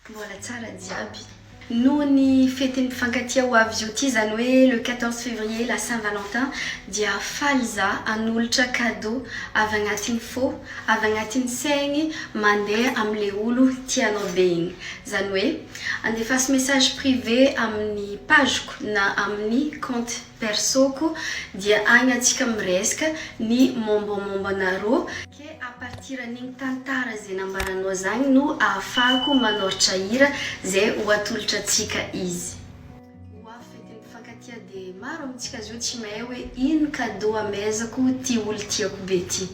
Mbola tsara jiaby. Noho ny fetin'ny mpifankatia ho avy zio ty zany hoe le 14 février la Saint-Valentin dia faly za hanolotra cadeau avy agnatin'ny fo, avy agnatin'ny saigny mandeha am'le olo tianao be igny. Zany hoe andefasy message privé amin'ny pageko na amin'ny compte persoko dia agny antsika miresaka ny mombamombanareo ke a partir an'igny tantara zay nambaranao zany no ahafahako manoratra hira zay ho atolotra antsika izy. Oa fetin'ny mpifankatia de maro amintsika zio tsy mahay hoe ino cadeau amezako ty olo tiako be ty.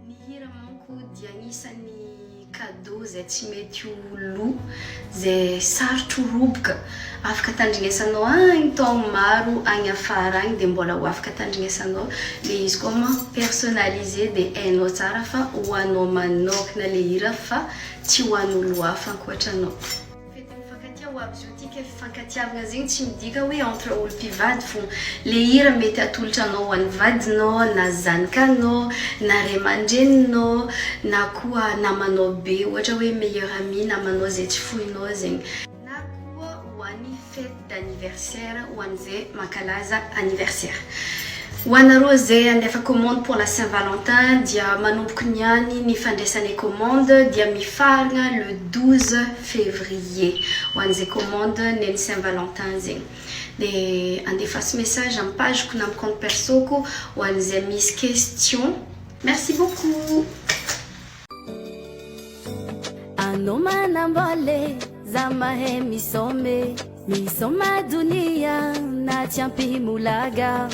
Ny hira manko dia agnisan'ny cadeau zay tsy mety ho lo, zay sarotro roboka. Afaka tandrignesanao agny taogno maro agny afara agny de mbola ho afaka tandrignesanao. Le izy koa ma personnalisé de hainao tsara fa ho anao manokana le hira fa tsy ho an'olo hafa ankoatranao. Fetin'ny mpifankatia ho avy zio tika fifankatiavana zegny tsy midika hoe entre olo mpivady fo. Le hira mety atolotra anao ho an'ny vadinao na zanakanao na ray aman-dreninao na koa namanao be ohatra hoe meilleur ami namanao zay tsy fohinao zegny. Fête d'anniversaire ou anzay makalaza anniversaire. Ho anareo zay andefa commande pour la Saint-Valentin dia manomboka niany ny fandraisany commande dia mifaragna le 12 février. Ho anzay commande neny Saint-Valentin zegny. De andefasy message amin'ny pageko na amin'ny compte persoko ho anzay misy question. Merci beaucoup. Anomanambole zamahe misome misoma dunia na champi mulaga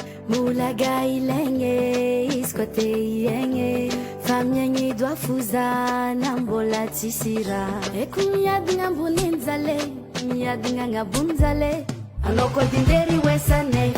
ilenge iskote yenge famyanyi dwa fuza na mbola tisira ekunyadinga mbuninzale nyadinga ngabunzale anoko dinderi wesane